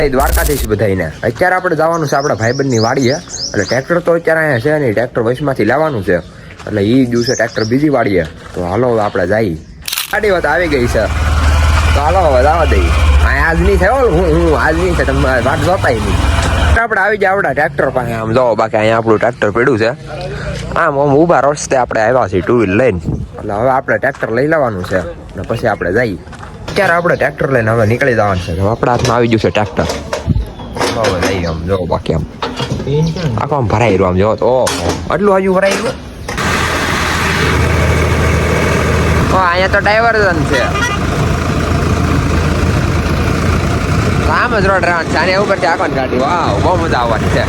દ્વારકાધીશ બધાને અત્યારે આપણે જવાનું છે આપણા ભાઈબંધની વાડીએ. એટલે ટ્રેક્ટર તો અત્યારે અહીંયા છે નહીં, ટ્રેક્ટર વચમાંથી લાવવાનું છે. એટલે એ દિવસે ટ્રેક્ટર બીજી વાડીએ. તો હાલો હવે આપણે જઈએ. ગાડી વાત આવી ગઈ છે, તો હાલો હવે જવા દઈએ. આજ નહીં થયો, હું આજ નહીં થાય, તમે વાટ જોતા નહીં. આપણે આવી જાય આપણા ટ્રેક્ટર પાસે. આમ જો બાકી અહીંયા આપણું ટ્રેક્ટર પડ્યું છે. આમ ઊભા રસ્તે આપણે આવ્યા છીએ ટુ વ્હીલ લઈને. એટલે હવે આપણે ટ્રેક્ટર લઈ લેવાનું છે અને પછી આપણે જઈએ. અત્યારે આપણે ટ્રેક્ટર લઈને હવે નીકળી જવાનું છે. આપણા હાથમાં આવી ગયું છે ટ્રેક્ટર. હવે લઈએ આમ જો બાકી આમ આખો આમ ભરાઈ રહ્યું. આમ જો તો આટલું હજુ ભરાઈ ગયું. અહીંયા તો ડાયવર્ઝન છે. આમ જ રોડ રહેવાનું છે. આને ઉપરથી આખો ગાડી. વાવ, બહુ મજા આવવાની છે.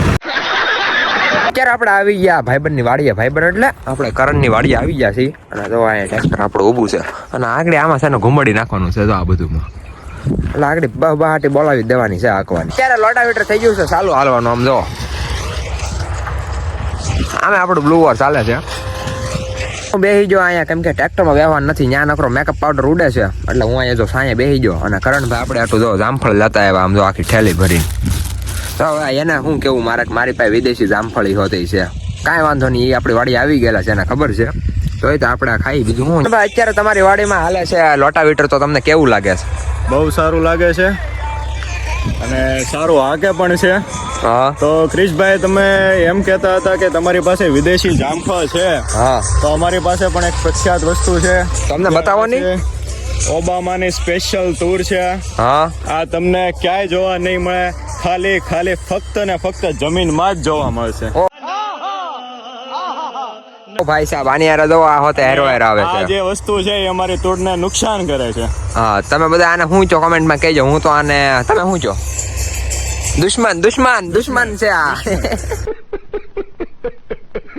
અત્યારે આપણે આવી ગયા ભાઈબંધની વાડીએ. ભાઈબંધ એટલે આપણે કરણની વાડીએ આવી ગયા છીએ. અને જો અહીંયા ટ્રેક્ટર આપણું ઊભું છે. અને આગળ આમાં છે ને ઘુમડી નાખવાનું છે જો આ બધુંમાં. એટલે આગળ બહાટી બોલાવી દેવાની છે આંકવાની. અત્યારે લોટાવીટર થઈ ગયું છે ચાલુ હાલવાનું. આમ જો આમે આપણું બ્લુ વોર ચાલે છે. હું બેસી ગયો અહીંયા, કેમ કે ટ્રેક્ટરમાં વ્યવહાર નથી. ત્યાં નકરો મેકઅપ પાવડર ઉડે છે. એટલે હું અહીંયા જો સાંજે બેસી ગયો. અને કરણભાઈ આપણે આટલું જો જામફળ લેતા આવ્યા. આમ જો આખી થેલી ભરીને. તો હવે એને શું કેવું, મારી પાસે વિદેશી જામફળી હોતી છે. કાંઈ વાંધો નહીં, એ આપણી વાડી આવી ગયેલા છે એને ખબર છે. તો એ તો આપણે ખાઈ બીજું હું. અત્યારે તમારી વાડીમાં હાલે છે લોટાવીટર, તો તમને કેવું લાગે છે? બહુ સારું લાગે છે અને સારું હાકે પણ છે. હા, તો ક્રિશભાઈ તમે એમ કહેતા હતા કે તમારી પાસે વિદેશી જામફળ છે. હા, તો અમારી પાસે પણ એક પ્રખ્યાત વસ્તુ છે. તમને બતાવો નહીં. ઓબામાની સ્પેશિયલ ટૂર છે. હા, આ તમને ક્યાંય જોવા નહીં મળે. ખાલી ફક્ત ને ફક્ત જમીનમાં જ જોવા મળશે. ભાઈ સાહેબ આની યાર જો આ હોતે હેરવાયર આવે છે. આ જે વસ્તુ છે એ અમારી તૂરને નુકસાન કરે છે. હા, તમે બધા આને શું છો કોમેન્ટમાં કહેજો. હું તો આને, તમે શું છો? દુશ્મન છે આ.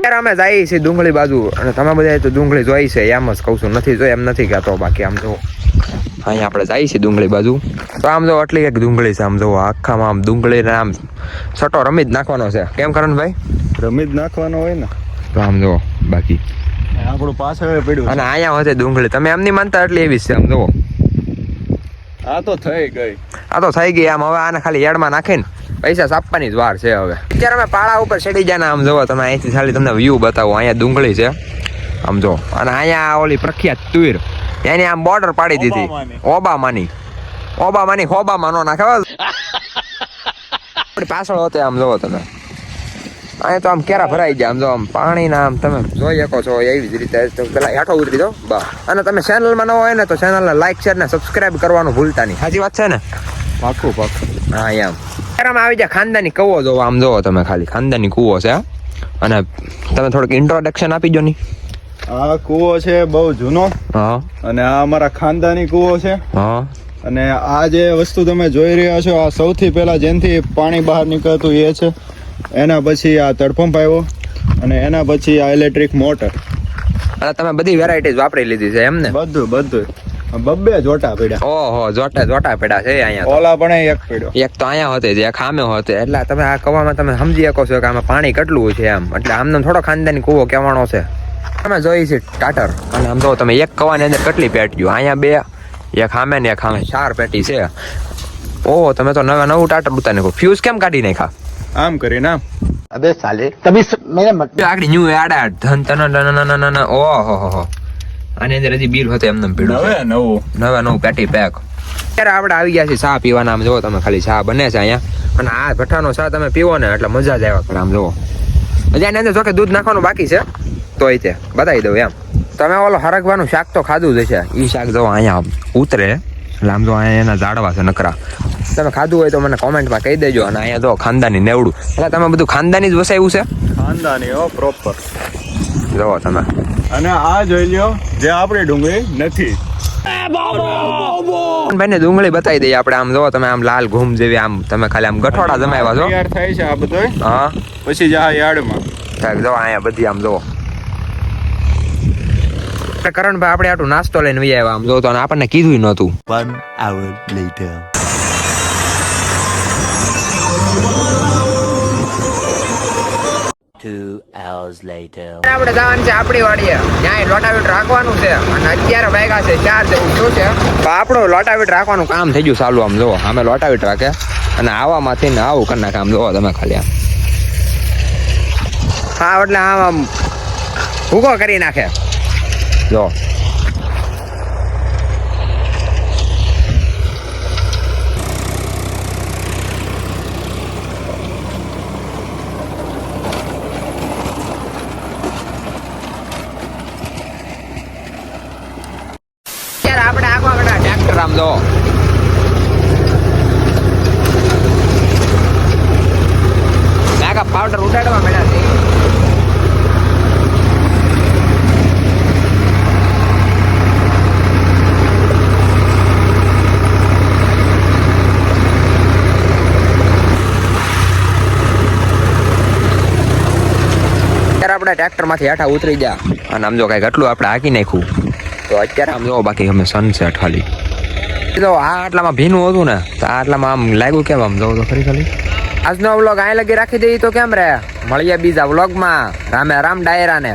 અત્યારે અમે જઈએ છીએ ડુંગળી બાજુ. અને તમે બધા તો ડુંગળી જોઈ છે એમ જ કહું છું, નથી જોઈ એમ નથી કહેતો. બાકી આમ જો અહીંયા આપણે જઈએ છીએ ડુંગળી બાજુ. તો આમ જો આટલી એક ડુંગળી છે. આમ જો આખામાં આમ ડુંગળીને આમ છટો રમી જ નાખવાનો છે. કેમ કરણભાઈ? રમી જ નાખવાનો હોય ને. તો આમ જો બાકી આપણું પાછળ પડ્યું. અને અહીંયા હોતે ડુંગળી. તમે એમ નહીં માનતા એટલી એવી છે. આમ જુઓ, આ તો થઈ ગઈ. આ તો થઈ ગઈ. આમ હવે આને ખાલી યાર્ડમાં નાખીને પૈસા સાપવાની જ વાર છે હવે. અત્યારે અમે પાળા ઉપર ચડી જાય ને. આમ જોવો તમે અહીંથી ખાલી તમને વ્યૂ બતાવો. અહીંયા ડુંગળી છે આમ જો. અને અહીંયા ઓલી પ્રખ્યાત તુર એની આમ બોર્ડર પાડી દીધી. ઓબામાની હોબામાં નો નાખે. આપણી પાછળ હોતે આમ જોવો તમે. અહીંયા તો આમ કેરા ભરાઈ જાય. આમ જો આમ પાણીના આમ તમે જોઈ શકો છો એવી જ રીતે. પેલા હેઠો ઉતરી દો બસ. અને તમે ચેનલમાં ન હોય ને તો ચેનલને લાઈક શેર ને સબસ્ક્રાઇબ કરવાનું ભૂલતા નહીં. સાચી વાત છે ને? પાકું. હા એમ. અત્યારે આવી જાય ખાનદાની કૂવો જોવો. આમ જોવો તમે ખાલી ખાનદાની કૂવો છે. અને તમે થોડુંક ઇન્ટ્રોડક્શન આપી દો ની. આ કૂવો છે બહુ જૂનો. હા, અને આ અમારા ખાનદાની કૂવો છે. હા, અને આ જે વસ્તુ તમે જોઈ રહ્યા છો આ સૌથી પહેલા જેનથી પાણી બહાર નીકળતું એ છે. એના પછી આ તડપંપ આવ્યો અને એના પછી આ ઇલેક્ટ્રિક મોટર. અને તમે બધી વેરાયટીઝ વાપરી લીધી છે એમ ને? બધું બબ્બે જોટા પડ્યા. ઓહો, જોટા પેડા છે અહીંયા. ઓલા પણ એક પડ્યો. એક તો અહીંયા હોતે જે ખામે હોતે. એટલે તમે આ કવામાં તમે સમજી શકો છો કે આમાં પાણી કેટલું છે એમ. એટલે આમને થોડો ખાનદાની કૂવો કહેવાનો છે. અમે જોઈ છે ટાટર. અને આમ જો તમે એક કવાની અંદર કેટલી પેટીઓ. અહીંયા બે, એક ખામે ને એક ખામે 4 પેટી છે. ઓહો, તમે તો નવું ટાટર ઉતારી નાખો. ફ્યુઝ કેમ કાઢી નાખા? આમ કરીને આમ. अबे साले तभी मेरे मत આગળ ન્યુ એડ ધન તન ઓહો. આની અંદર હજી બિલ હોતે એમને પીડ્યું. નવું પેટી પેક. અત્યારે આપણે આવી ગયા છીએ ચા પીવાના. આમ જોવો તમે ખાલી ચા બને છે અહીંયા. અને આ ભઠ્ઠાનો ચા તમે પીવો ને એટલે મજા જ આવ્યા કરે. આમ જોવો હજી આની અંદર જો કે દૂધ નાખવાનું બાકી છે. તોય તે બતાવી દઉં એમ. તમે ઓલો હરગવાનું શાક તો ખાધું જ છે. એ શાક જો અહીંયા ઉતરે. એટલે આમ જો અહીંયા એના ઝાડવા છે નકરા. તમે ખાધું હોય તો મને કોમેન્ટમાં કહી દેજો. અને અહીંયા તો ખાનદાની નેવડું. એટલે તમે બધું ખાનદાની જ વસાવ્યું છે? ખાનદાની હો, પ્રોપર. જોવો તમે. અને આ જોઈ લ્યો જે આપણી ડુંગળી નથી. ભાઈ ને ડુંગળી બતાવી દઈએ આપણે. આમ જોવો તમે આમ લાલ ઘૂમ જેવી. આમ તમે ખાલી આમ ગઠોડા જમાવ્યા છો. તૈયાર થાય છે આ બધું. હા, પછી જા યાર્ડમાં. જો અહીંયા બધી આમ જોવો. કરણભાઈ આપણે આટલું નાસ્તો લઈને વી આવ્યા. આમ જો તો આપણને કીધું નહોતું. 1 hour later. આપણે જવાનું છે આપણી વાડીએ. ત્યાં લોટાવીટ રાખવાનું છે. અને અત્યારે વાગ્યા છે 4 જેવું શું છે. તો આપણું લોટાવીટ રાખવાનું કામ થઈ ગયું ચાલુ. આમ જો અમે લોટાવીટ રાખે. અને આવામાંથી ને આવું કરી નાખે. આમ જોવો તમે ખાલી આમ. હા એટલે આમ ભૂકો કરી નાખે જો. આપણે આગળ ટ્રેક્ટર આમ જો. પાવડર ઉડાડવા મળ્યા છે. આપણે ટ્રેક્ટર માંથી હેઠા ઉતરી જા અને આમ જો કઈક એટલું આપણે હાકી નાખ્યું. તો અત્યારે આમ જો બાકી અમે સનસેટ ખાલી તો આ આટલામાં ભીનું હતું ને તો આ આટલામાં આમ લાગ્યું કેમ આમ જોવું તો ખરી ખાલી. આજનો વ્લોગ અહીં લગી રાખી દઈએ તો કેમ રહે. મળીએ બીજા વ્લોગમાં. રામે રામ ડાયરા ને.